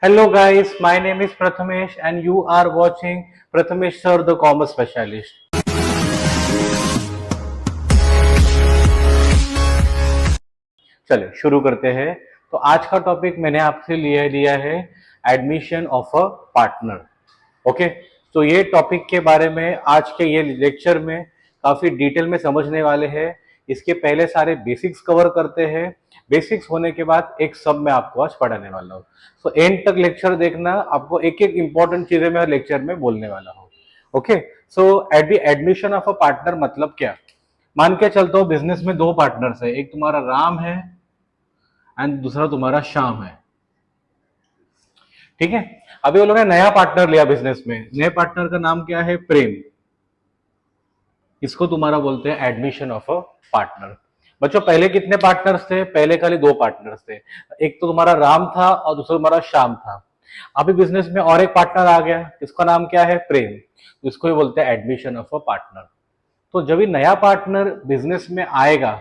Hello guys, my name is Prathamesh and you are watching Prathamesh Sir the Commerce Specialist. चलिए शुरू करते हैं। तो आज का टॉपिक मैंने आपसे लिया है admission of a partner. Okay, तो ये टॉपिक के बारे में आज के ये लेक्चर में काफी डिटेल में समझने वाले हैं। इसके पहले सारे बेसिक्स कवर करते हैं। बेसिक्स होने के बाद एक सब मैं आपको आज पढ़ाने वाला हूँ। तो एंड तक लेक्चर देखना, आपको एक एक इंपॉर्टेंट चीजें मैं लेक्चर में बोलने वाला हूँ। Okay, so at the admission of a partner मतलब क्या? मान के चलता हूँ बिजनेस में दो पार्टनर्स है, एक तुम्हारा राम है एंड दूसरा तुम्हारा श्याम है। ठीक है, अभी वो लोगों ने नया पार्टनर लिया बिजनेस में। नए पार्टनर का नाम क्या है? प्रेम। इसको तुम्हारा बोलते हैं एडमिशन ऑफ अ पार्टनर। बच्चों पहले कितने पार्टनर्स थे? पहले खाली दो पार्टनर्स थे, एक तो तुम्हारा राम था और दूसरा तुम्हारा श्याम था। अभी बिजनेस में और एक पार्टनर आ गया, इसका नाम क्या है? प्रेम। तो इसको ही बोलते हैं एडमिशन ऑफ अ पार्टनर। तो जब भी नया पार्टनर बिजनेस में आएगा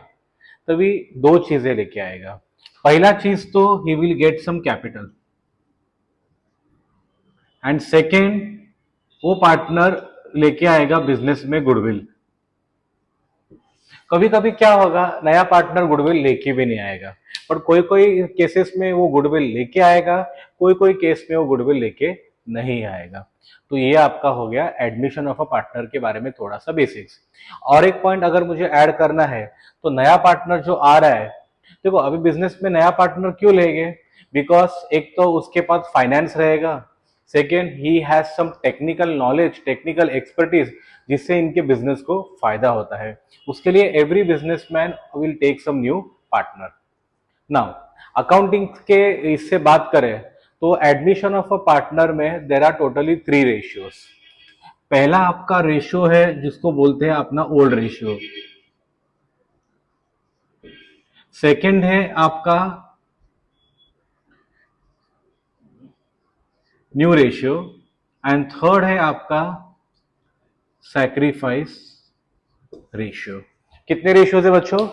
तभी दो चीजें लेके आएगा। पहला चीज तो he will get some capital and second, वो पार्टनर लेके आएगा बिजनेस में गुडविल। कभी कभी क्या होगा, नया पार्टनर गुडविल लेके भी नहीं आएगा, पर कोई कोई केसेस में वो गुडविल लेके आएगा, कोई कोई केस में वो गुडविल लेके नहीं आएगा। तो ये आपका हो गया एडमिशन ऑफ अ पार्टनर के बारे में थोड़ा सा बेसिक्स। और एक पॉइंट अगर मुझे ऐड करना है तो नया पार्टनर जो आ रहा है, देखो अभी बिजनेस में नया पार्टनर क्यों लेंगे? बिकॉज एक तो उसके पास फाइनेंस रहेगा, second he has some technical knowledge, technical expertise, जिससे इनके बिजनेस को फायदा होता है। उसके लिए every businessman will take some new partner. Now accounting के इससे बात करें तो एडमिशन ऑफ अ पार्टनर में there are totally three ratios. पहला आपका रेशियो है जिसको बोलते हैं अपना ओल्ड रेशियो, सेकंड है आपका न्यू रेशियो एंड थर्ड है आपका सैक्रिफाइस रेशियो। कितने रेशियो है बच्चों?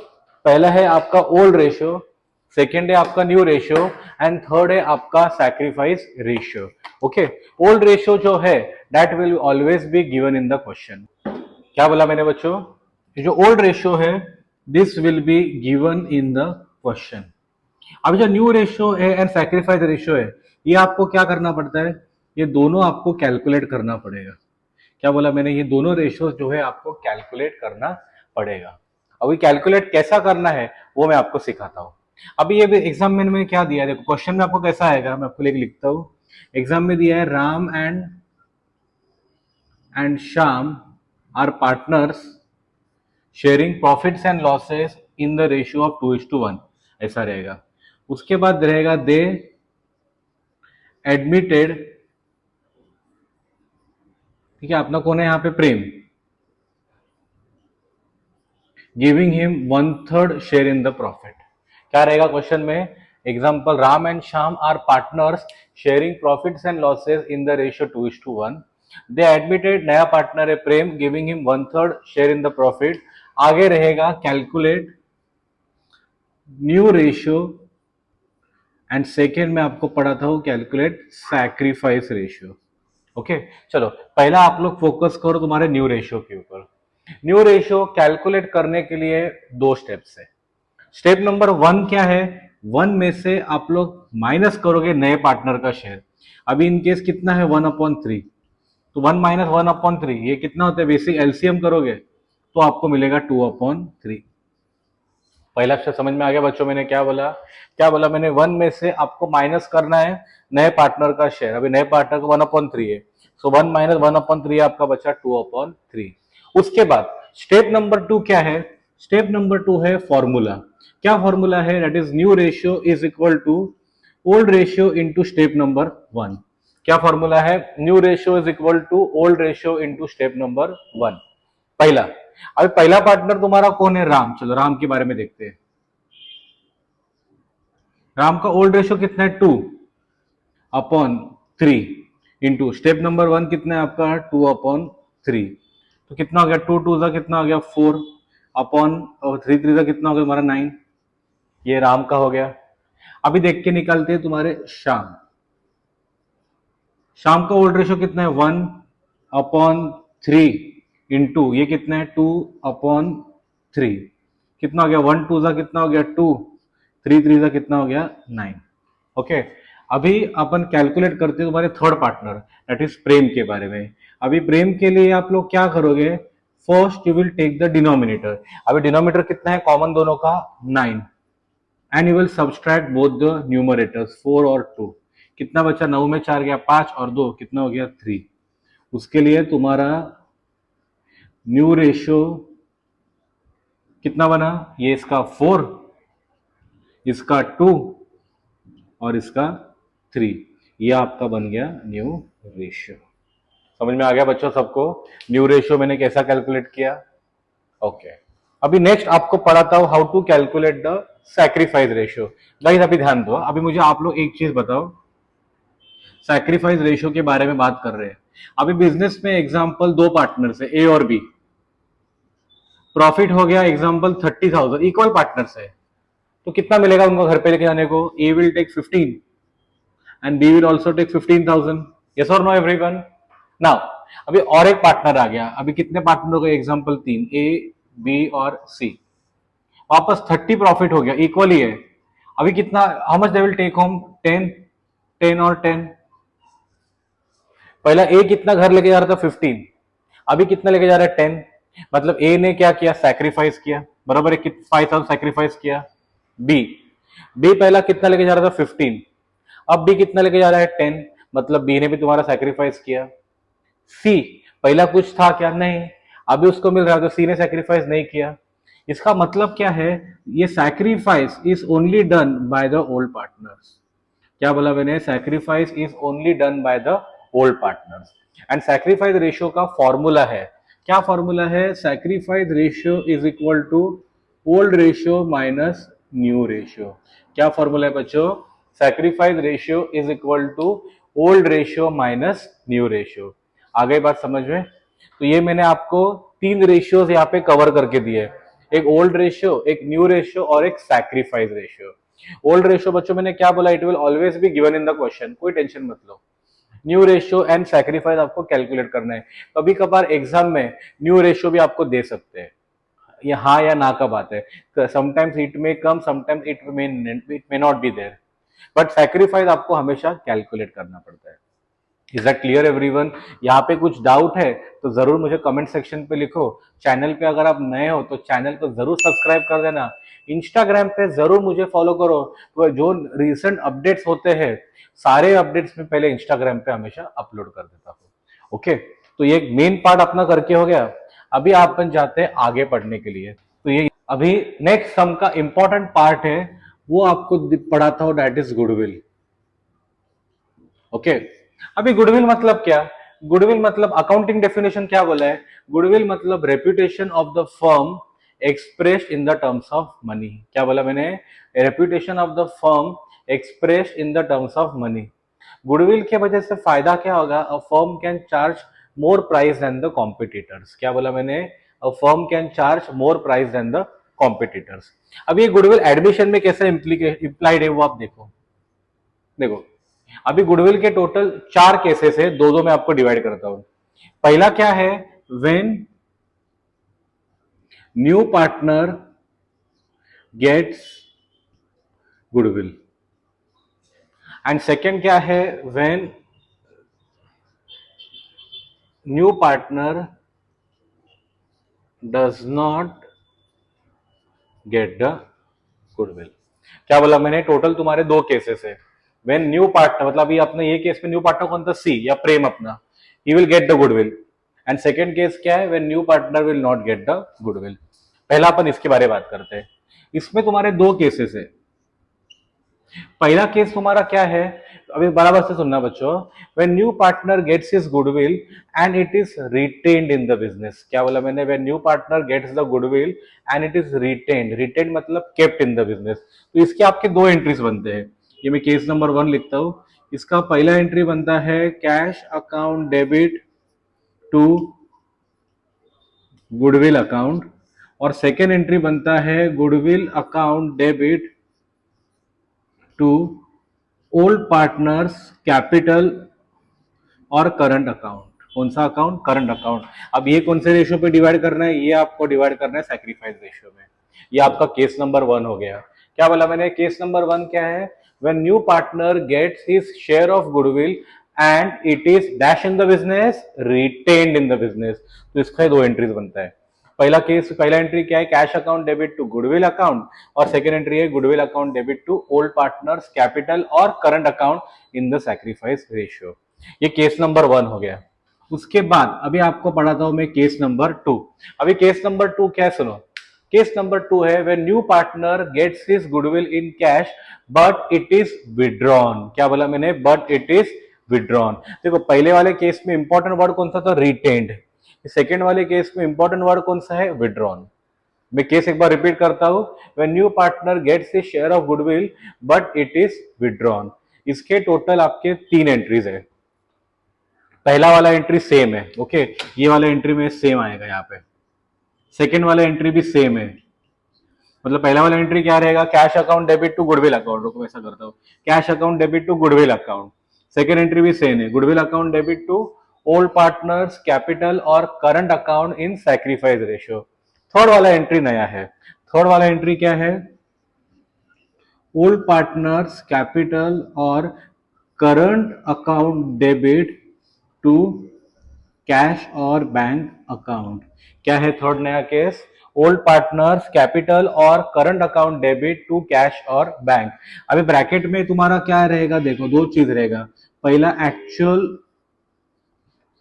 पहला है आपका ओल्ड रेशियो, सेकेंड है आपका न्यू रेशियो एंड थर्ड है आपका sacrifice ratio. Okay, old ratio जो है that will always be given in the question. क्या बोला मैंने बच्चों? जो ओल्ड रेशियो है this will be given in the question. अभी जो न्यू रेशियो है एंड सैक्रिफाइस रेशियो है, ये आपको क्या करना पड़ता है? ये दोनों आपको कैलकुलेट करना पड़ेगा। क्या बोला मैंने? ये दोनों रेशियो जो है आपको कैलकुलेट करना पड़ेगा। अभी कैलकुलेट कैसा करना है वो मैं आपको सिखाता हूँ। अभी ये एग्जाम में मैंने क्या दिया है, देखो क्वेश्चन में आपको कैसा आएगा, मैं आपको लिखता हूँ। एग्जाम में दिया है Ram and Shyam are partners sharing profits and losses in the ratio of 2:1, ऐसा रहेगा। उसके बाद रहेगा दे एडमिटेड, ठीक है, अपना कौन है यहाँ पे? Prem, giving him 1/3 share in the profit. क्या रहेगा क्वेश्चन में? Example, Ram and Shyam are partners sharing profits and losses in the ratio 2:1। They admitted, नया पार्टनर है Prem, giving him 1/3 share in the profit. आगे रहेगा calculate new ratio and second में आपको पढ़ा था कैलकुलेट सैक्रिफाइस रेशियो। ओके, चलो पहला आप लोग फोकस करो तुम्हारे न्यू रेशियो के ऊपर। न्यू रेशियो कैलकुलेट करने के लिए दो स्टेप्स है। स्टेप नंबर 1 क्या है? 1 में से आप लोग माइनस करोगे नए पार्टनर का शेयर। अभी इन केस कितना है? 1/3। तो 1 माइनस 1/3 ये कितना होता है? बेसिक एलसीएम करोगे तो आपको मिलेगा 2/3। पहला अक्षर समझ में आ गया बच्चों? मैंने क्या बोला? क्या बोला मैंने? 1 में से आपको माइनस करना है नए पार्टनर का शेयर। अभी नए पार्टनर का 1/3 है, सो 1 माइनस 1/3 आपका बचा 2/3। उसके बाद स्टेप नंबर 2 क्या है? स्टेप नंबर 2 है फॉर्मूला। क्या फॉर्मूला है? That is new ratio is equal to old ratio into step number 1। क्या फॉर्मूला है? New ratio is equal to old ratio into step number 1। पहला, अभी पहला पार्टनर तुम्हारा कौन है? राम। चलो राम के बारे में देखते हैं। राम का ओल्ड रेशियो कितना है? 2/3 इंटू स्टेप नंबर 1 कितना है आपका? 2/3। तो कितना हो गया? 2 2 कितना हो गया? 4 अपॉन 3 3 कितना हो गया तुम्हारा? 9। ये राम का हो गया। अभी देख के निकालते हैं तुम्हारे श्याम। शाम का ओल्ड रेशियो कितना है 1/3 इंटू ये कितना है 2/3, कितना हो गया 1 2 सा कितना हो गया 2, 3 3 सा कितना हो गया 9। ओके, अभी अपन कैलकुलेट करते हैं तुम्हारे थर्ड पार्टनर दैट इज प्रेम के बारे में। अभी प्रेम के लिए आप लोग क्या करोगे, first you will take the denominator. अभी डिनोमिनेटर कितना है कॉमन दोनों का 9, and you will subtract both the numerators 4 और 2। कितना बचा, 9 में 4 गया 5 और 2 कितना हो गया 3। उसके लिए तुम्हारा न्यू रेशियो कितना बना, ये इसका 4, इसका 2 और इसका 3, ये आपका बन गया न्यू रेशियो। समझ में आ गया बच्चों सबको न्यू रेशियो मैंने कैसा कैलकुलेट किया? ओके, अभी नेक्स्ट आपको पढ़ाता हूं how to calculate the sacrifice ratio. Guys अभी ध्यान दो, अभी मुझे आप लोग एक चीज बताओ, सैक्रिफाइस रेशियो के बारे में बात कर रहे हैं। अभी बिजनेस में एग्जांपल दो पार्टनर्स है ए और बी, प्रॉफिट हो गया एग्जांपल 30,000, इक्वल पार्टनर्स है, तो कितना मिलेगा उनको घर पे लेके जाने को? A will take 15 and B will also take 15,000। Yes और नो एवरीवन? नाउ अभी और एक पार्टनर आ गया, अभी कितने पार्टनर हो गए एग्जांपल 3, ए बी और सी, वापस 30 प्रॉफिट हो गया, इक्वल ही है। अभी कितना, how much they will take home? 10, 10 और 10। पहला ए कितना घर लेके जा रहा था 15, अभी कितना लेके जा रहा है 10, मतलब ए ने क्या किया, सैक्रिफाइस किया, बराबर है 5,000 सैक्रिफाइस किया। बी, बी पहला कितना लेके जा रहा था 15, अब बी कितना लेके जा रहा है 10, मतलब बी ने भी तुम्हारा सैक्रिफाइस किया। सी, पहला कुछ था क्या? नहीं, अभी उसको मिल रहा है, तो सी ने सैक्रिफाइस नहीं किया। इसका मतलब क्या है, ये sacrifice is only done by the old partners. क्या बोला मैंने? Sacrifice is only done by the old partners. And sacrifice ratio का फॉर्मूला है, क्या फॉर्मूला है? Sacrifice ratio is equal to old ratio minus new ratio. क्या formula है बच्चों? Sacrifice ratio is equal to old ratio minus new ratio. आ गई बात समझ में? तो ये मैंने आपको तीन रेशियोज यहाँ पे कवर करके दिए, एक ओल्ड रेशियो, एक न्यू रेशियो और एक सैक्रिफाइस रेशियो। ओल्ड रेशियो बच्चों मैंने क्या बोला, it will always be given in the question, कोई टेंशन मत लो। न्यू रेशियो एंड सैक्रिफाइस आपको कैलकुलेट करना है। कभी कभार एग्जाम में न्यू रेशियो भी आपको दे सकते हैं, ये हाँ या ना का बात है। Sometimes it may come, sometimes it may not be there, but sacrifice आपको हमेशा कैलकुलेट करना पड़ता है। Is that clear everyone? यहाँ पे कुछ डाउट है तो जरूर मुझे कमेंट सेक्शन पे लिखो। चैनल पे अगर आप नए हो तो चैनल को जरूर सब्सक्राइब कर देना। इंस्टाग्राम पे जरूर मुझे फॉलो करो, तो जो रिसेंट अपडेट्स होते हैं सारे अपडेट्स में पहले इंस्टाग्राम पे हमेशा अपलोड कर देता हूँ। ओके, तो ये मेन पार्ट अपना करके हो गया। अभी आप बन जाते हैं आगे पढ़ने के लिए। तो ये अभी नेक्स्ट सम का इंपॉर्टेंट पार्ट है, वो आपको पढ़ाता हूँ, दैट इज गुडविल। ओके, अभी गुडविल मतलब क्या? गुडविल मतलब अकाउंटिंग डेफिनेशन क्या बोला है? गुडविल मतलब reputation of the firm expressed in the terms of money. क्या बोला मैंने? Reputation of the firm expressed in the terms of money. Goodwill के वजह से फायदा क्या होगा? A firm can charge more price than the competitors. क्या बोला मैंने? A firm can charge more price than the competitors. अब ये गुडविल एडमिशन में कैसे इम्प्लाइड है वो आप देखो। देखो, अभी गुडविल के टोटल 4 केसेस है, दो दो मैं आपको डिवाइड करता हूं। पहला क्या है? When new partner gets goodwill. And second क्या है? When new partner does not get the goodwill. क्या बोला मैंने? टोटल तुम्हारे 2 केसेस है। व्हेन न्यू पार्टनर, मतलब ये अपने ये केस में न्यू पार्टनर कौन था? सी या प्रेम अपना, ही will gate the goodwill. And second case क्या है? When new partner will not get the goodwill. पहला अपन इसके बारे में बात करते हैं। इसमें तुम्हारे 2 केसेस है। पहला केस तुम्हारा क्या है? अभी बराबर से सुनना बच्चों। When new partner gets his goodwill and it is retained in the business. क्या बोला मैंने? When new partner gets the goodwill and it is retained, retained मतलब केप्ट इन द बिजनेस। तो इसके आपके 2 एंट्रीज बनते हैं। ये मैं केस नंबर 1 लिखता हूं। इसका पहला एंट्री बनता है cash account debit to goodwill account, और सेकेंड एंट्री बनता है goodwill account debit to old partners capital और करंट अकाउंट। कौन सा अकाउंट? Current account. अब ये कौन से रेशियो पे डिवाइड करना है? ये आपको डिवाइड करना है सैक्रिफाइस रेशियो में। ये आपका केस नंबर 1 हो गया। क्या बोला मैंने? केस नंबर 1 क्या है? When new partner gets his share of goodwill and it is dash in the business, retained in the business. तो इसका 2 एंट्रीज बनता है। पहला एंट्री क्या है? Cash account debit to goodwill account, और सेकेंड एंट्री है goodwill account debit to old partners capital और current account in the sacrifice ratio. ये केस नंबर 1 हो गया। उसके बाद अभी आपको पढ़ाता हूं मैं केस नंबर 2। अभी केस नंबर 2 क्या है सुनो। केस नंबर 2 है when new partner gets his goodwill in cash but it is withdrawn. क्या बोला मैंने? But it is withdrawn. देखो पहले वाले केस में इंपॉर्टेंट वर्ड कौन सा था? रिटेन्ड। सेकेंड वाले केस में इंपॉर्टेंट वर्ड कौन सा है? विड्रॉन। मैं केस एक बार रिपीट करता हूं। When new partner gets his share of goodwill but it is withdrawn. इसके टोटल आपके 3 एंट्रीज है। पहला वाला एंट्री सेम है, ओके, ये वाला एंट्री में सेम आएगा यहाँ पे। सेकेंड वाला एंट्री भी सेम है। मतलब पहला वाला एंट्री क्या रहेगा? Cash account debit to goodwill account. रुको ऐसा करता हूँ, cash account debit to goodwill account. Second entry भी सेम है, goodwill account debit to old partners capital और current account in sacrifice ratio. Third वाला एंट्री नया है। थर्ड वाला एंट्री क्या है? ओल्ड पार्टनर्स कैपिटल और current account debit to cash और बैंक अकाउंट। क्या है थर्ड नया केस? ओल्ड पार्टनर्स कैपिटल और current account debit to cash और बैंक। अभी ब्रैकेट में तुम्हारा क्या रहेगा? देखो 2 चीज रहेगा। पहला एक्चुअल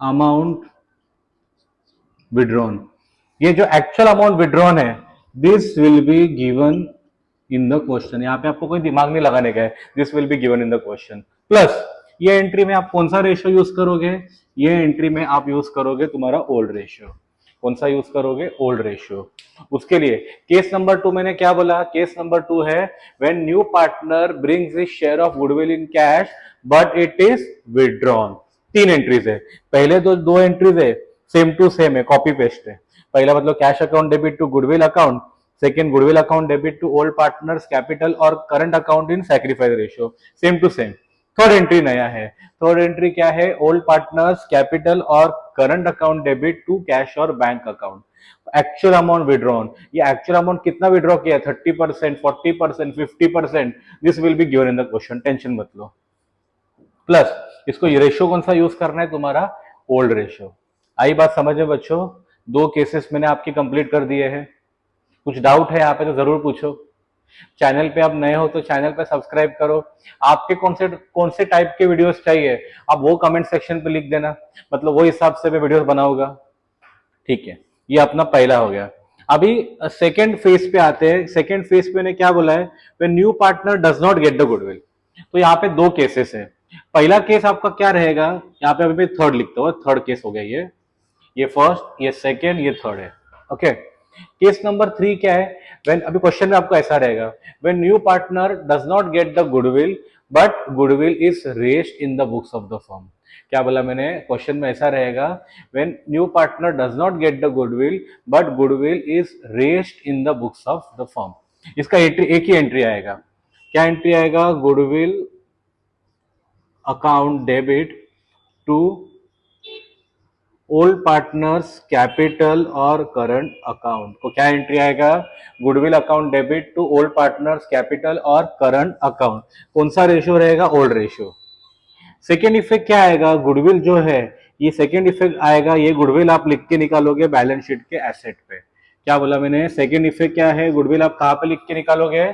अमाउंट विड्रॉन। ये जो एक्चुअल अमाउंट विड्रॉन है, this will be given in the question. यहाँ पे आपको कोई दिमाग नहीं लगाने का है, this will be given in the question. Plus ये एंट्री में आप कौन सा रेशियो यूज करोगे? ये एंट्री में आप यूज करोगे तुम्हारा ओल्ड रेशियो। कौन सा यूज करोगे? Old ratio. उसके लिए केस नंबर 2 मैंने क्या बोला? केस नंबर 2 है when new partner brings his share of goodwill in cash but it is withdrawn. 3 entries है। पहले तो 2 एंट्रीज है, सेम टू सेम है, कॉपी पेस्ट है। पहला मतलब cash account debit to goodwill account, second goodwill account debit to old partners capital और current account in sacrifice ratio, same to same. Third entry नया है। थर्ड एंट्री क्या है? Old partners capital और current account debit to cash और bank account. Actual amount withdrawn. ये actual amount कितना withdraw किया? 30%, 40%, 50%। This will be given in the question, tension मत लो। प्लस इसको रेशियो कौन सा यूज करना है? तुम्हारा ओल्ड रेशियो। आई बात समझ में बच्चों? 2 केसेस मैंने आपके कंप्लीट कर दिए हैं। कुछ डाउट है यहाँ पे तो जरूर पूछो। चैनल पे आप नए हो तो चैनल पे सब्सक्राइब करो। आपके कौन से टाइप के वीडियोस चाहिए आप वो कमेंट सेक्शन पे लिख देना, मतलब वो हिसाब से मैं वीडियोस बनाऊंगा। ठीक है, ये अपना पहला हो गया। अभी सेकेंड फेज पे आते हैं। सेकेंड फेज पे मैंने क्या बोला है? When new partner does not get the goodwill. तो यहाँ पे 2 केसेस है। पहला केस आपका क्या रहेगा? यहाँ पे अभी थर्ड लिखता हूँ, थर्ड केस हो गया ये फर्स्ट, ये सेकेंड, ये थर्ड है, ओके। केस नंबर 3 क्या है? व्हेन, अभी क्वेश्चन में आपको ऐसा रहेगा, when new partner does not get the goodwill but goodwill is raised in the books of the firm. क्या बोला मैंने? क्वेश्चन में ऐसा रहेगा, when new partner does not get the goodwill but goodwill is raised in the books of the firm. इसका एक ही entry आएगा। क्या एंट्री आएगा? Goodwill account debit to old partners capital और करंट अकाउंट। को क्या एंट्री आएगा? Goodwill account debit to old partners capital और करंट अकाउंट। कौन सा रेशियो रहेगा? Old ratio. सेकेंड इफेक्ट क्या आएगा? गुडविल जो है, ये सेकेंड इफेक्ट आएगा, ये गुडविल आप लिख के निकालोगे बैलेंस शीट के एसेट पे। क्या बोला मैंने? सेकेंड इफेक्ट क्या है? गुडविल आप कहां पे लिख के निकालोगे?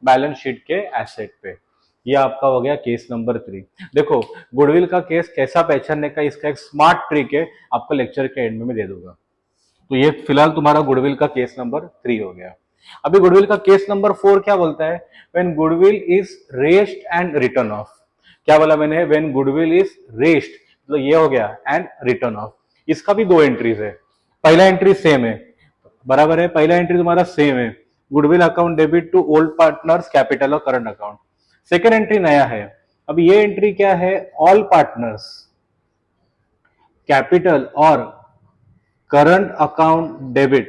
बैलेंस शीट के एसेट पे। ये आपका हो गया केस नंबर 3। देखो गुडविल का केस कैसा पहचानने का, इसका एक स्मार्ट ट्रिक है, आपको लेक्चर के एंड में मैं दे दूंगा। तो ये फिलहाल तुम्हारा गुडविल का केस नंबर 3 हो गया। अभी गुडविल का केस नंबर 4 क्या बोलता है? When goodwill is raised and written off. क्या बोला मैंने? व्हेन गुडविल इज रेस्ड, तो ये हो गया, एंड रिटर्न ऑफ। इसका भी 2 एंट्रीज है। पहला एंट्री सेम है, बराबर है, पहला एंट्री तुम्हारा सेम है, goodwill account debit to old partners capital और करंट अकाउंट। सेकेंड एंट्री नया है। अब ये एंट्री क्या है? ऑल पार्टनर्स कैपिटल और करंट अकाउंट डेबिट।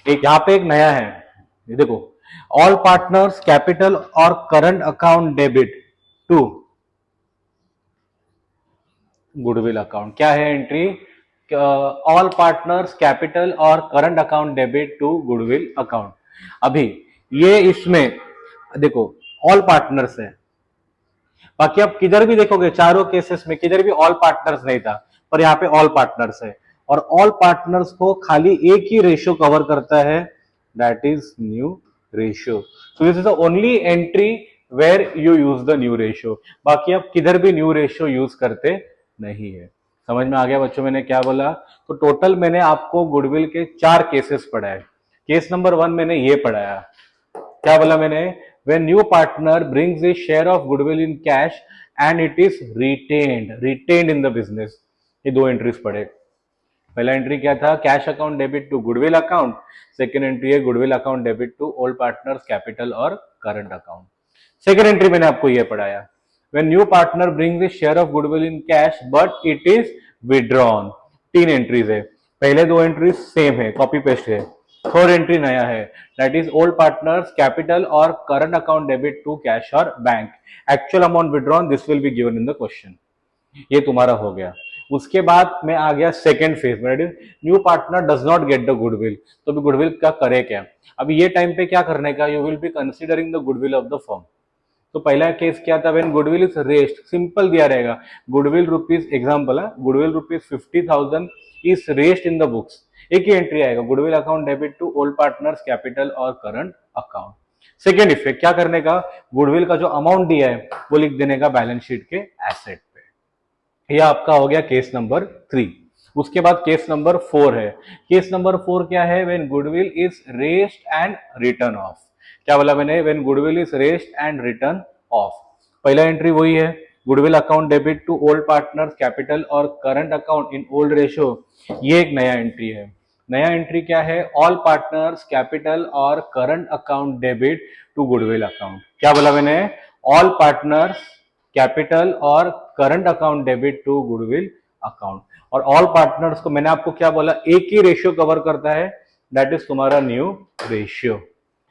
एक यहां पे एक नया है, ये देखो, ऑल पार्टनर्स कैपिटल और current account debit to goodwill account क्या है एंट्री, ऑल पार्टनर्स कैपिटल और current account debit to goodwill account. अभी ये इसमें देखो ऑल पार्टनर्स है, बाकी आप किधर भी देखोगे चारों केसेस में किधर भी ऑल पार्टनर्स नहीं था, पर यहाँ पे ऑल पार्टनर्स है, और ऑल पार्टनर्स को खाली एक ही रेशियो कवर करता है, that is new ratio. So this is the only entry where you use the new ratio, बाकी आप किधर भी न्यू रेशियो यूज करते नहीं है। समझ में आ गया बच्चों मैंने क्या बोला? तो टोटल मैंने आपको गुडविल के 4 केसेस पढ़ाए। केस नंबर 1 मैंने ये पढ़ाया, क्या बोला मैंने? when new partner brings a share of goodwill in cash and it is retained in the business। ये 2 एंट्रीज पढ़े। पहला एंट्री क्या था? Cash account debit to goodwill account. Second entry है goodwill account debit to old partners capital और current account. Second entry मैंने आपको ये पढ़ाया, when new partner brings a share of goodwill in cash but it is withdrawn। 3 entries है, पहले 2 entries same है, copy paste है। थर्ड एंट्री नया है, that is old partners capital और current account debit to cash और bank. Actual amount withdrawn this will be given in the question. ये तुम्हारा हो गया। उसके बाद मैं आ गया सेकेंड फेज में, new partner does not get the goodwill. तो भी गुडविल का करे क्या? अभी ये टाइम पे क्या करने का? You will be considering the goodwill of the firm. तो पहला केस क्या था? When goodwill is raised, simple दिया रहेगा, गुडविल रुपीज, एग्जांपल है, goodwill rupees 50,000 is raised in the books. एक ही एंट्री आएगा, goodwill account debit to old partners capital और करंट अकाउंट। सेकेंड इफेक्ट क्या करने का? गुडविल का जो अमाउंट दिया है वो लिख देने का बैलेंस शीट के एसेट पे। यह आपका हो गया केस नंबर 3। उसके बाद केस नंबर 4 है। केस नंबर 4 क्या है? When goodwill is raised and written off. क्या बोला मैंने? When goodwill is raised and written off. पहला एंट्री वही है, goodwill account debit to old partners capital और current account in old ratio. ये एक नया एंट्री है। नया एंट्री क्या है? ऑल पार्टनर्स कैपिटल और current account debit to goodwill account. क्या बोला मैंने? ऑल पार्टनर्स कैपिटल और current account debit to goodwill account. और ऑल पार्टनर्स को मैंने आपको क्या बोला? एक ही रेशियो कवर करता है, दैट इज तुम्हारा new ratio.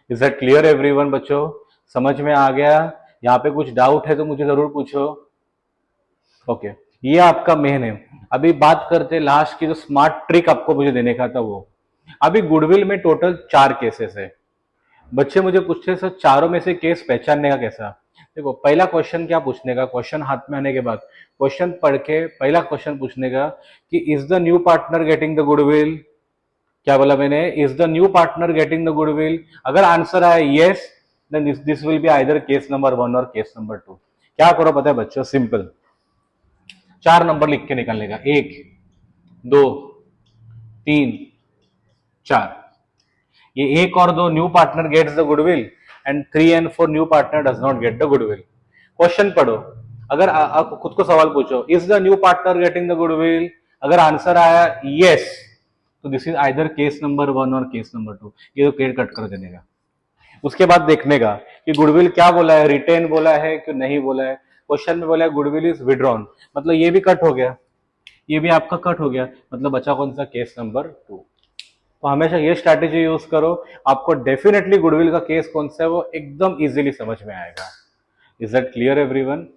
Is that clear everyone बच्चों? समझ में आ गया? यहाँ पे कुछ डाउट है तो मुझे जरूर पूछो। ओके, ये आपका मेन है। अभी बात करते लास्ट की, जो स्मार्ट ट्रिक आपको मुझे देने का था वो। अभी गुडविल में टोटल 4 केसेस है। बच्चे मुझे पूछते सर चारों में से केस पहचानने का कैसा? देखो पहला क्वेश्चन क्या पूछने का, क्वेश्चन हाथ में आने के बाद क्वेश्चन पढ़ के पहला क्वेश्चन पूछने का कि is the new partner getting the goodwill. क्या बोला मैंने? Is the new partner getting the goodwill. अगर आंसर आए yes, then this will be either case number 1 और केस नंबर 2। क्या करो पता है बच्चों? सिंपल 4 नंबर लिख के निकालने का, 1 2 3 4। ये 1 और 2 new partner gets the goodwill and 3 and 4 new partner does not get the goodwill. Question पढ़ो, अगर आप खुद को सवाल पूछो, is the new partner getting the goodwill? अगर आंसर आया यस, तो this is either case number 1 और केस नंबर 2। ये तो क्लियर कट कर देने का। उसके बाद देखने का कि गुडविल क्या बोला है, रिटेन बोला है कि नहीं बोला है। क्वेश्चन में बोला है गुडविल इज विड्रॉन, मतलब ये भी कट हो गया, ये भी आपका कट हो गया, मतलब बचा कौन सा? Case number 2। तो हमेशा ये स्ट्रैटेजी यूज करो, आपको डेफिनेटली गुडविल का केस कौन सा है वो एकदम इजीली समझ में आएगा। Is that clear everyone?